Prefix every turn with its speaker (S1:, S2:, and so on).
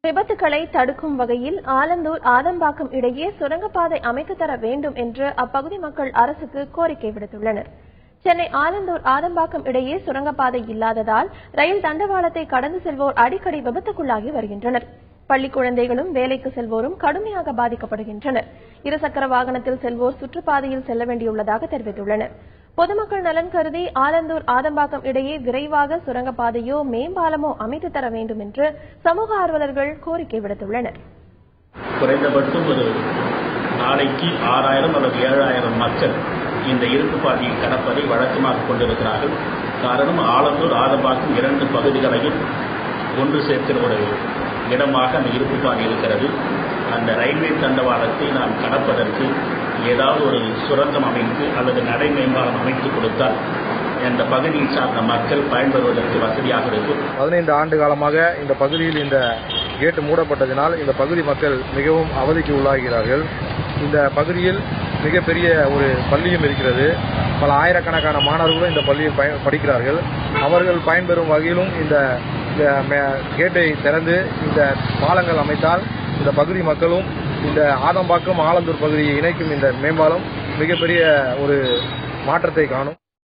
S1: விபத்துகளை தடுக்கும் வகையில் ஆலந்தூர் ஆதம்பாக்கம் இடையே சுரங்கப்பாதை அமைத்து தர வேண்டும் என்று அப்பகுதி மக்கள் அரசுக்கு கோரிக்கை விடுத்துள்ளனர். சென்னை ஆலந்தூர் ஆதம்பாக்கம் இடையே சுரங்கப்பாதை இல்லாததால் ரயில் தண்டவாளத்தை கடந்து செல்வோர் அடிக்கடி விபத்துக்குள்ளாகி வருகின்றனர். பள்ளி குழந்தைகளும் வேலைக்கு செல்வோரும் கடுமையாக பாதிக்கப்படுகின்றனர். இருசக்கர வாகனத்தில் செல்வோர் சுற்றுப்பாதையில் செல்ல வேண்டியுள்ளதாக தெரிவித்துள்ளனர். பொதுமக்கள் நலன் கருதி ஆலந்தூர் ஆதம்பாக்கம் இடையே விரைவாக சுரங்கப்பாதையோ மேம்பாலமோ அமைத்து தர வேண்டும் என்று சமூக ஆர்வலர்கள் கோரிக்கை விடுத்துள்ளனர்.
S2: குறைந்தபட்சம் ஒரு நாளைக்கு 6000 அல்லது 7000 மக்கள் இந்த இருப்பு பாதையை கடப்பதை வழக்கமாக கொண்டிருக்கிறார்கள். காரணம், ஆலந்தூர் ஆதம்பாக்கம் 2 பகுதிகளையும் ஒன்று சேர்க்கிற ஒரு இடமாக அந்த இருப்பு பாதை இருக்கிறது. அந்த ரயில்வே தண்டவாளத்தை நாம் கடப்பதற்கு ஏதாவது ஒரு சுரங்கம் அமைத்து அல்லது நடை மேம்பாலம் அமைத்து கொடுத்தால் இந்த பகுதியை சார்ந்த மக்கள் பயன்பெறுவதற்கு வசதியாக இருக்கும்.
S3: 15 ஆண்டு காலமாக இந்த பகுதியில் இந்த கேட்டு மூடப்பட்டதினால் இந்த பகுதி மக்கள் மிகவும் அவதிக்கு உள்ளாகிறார்கள். இந்த பகுதியில் மிகப்பெரிய ஒரு பள்ளியும் இருக்கிறது. பல ஆயிரக்கணக்கான மாணவர்களும் இந்த பள்ளியில் படிக்கிறார்கள். அவர்கள் பயன்பெறும் வகையிலும் இந்த கேட்டை திறந்து இந்த பாலங்கள் அமைத்தால் இந்த பகுதி மக்களும் இந்த ஆதம்பாக்கம் ஆலந்தூர் பகுதியை இணைக்கும் இந்த மேம்பாலம் மிகப்பெரிய ஒரு மாற்றத்தை காணும்.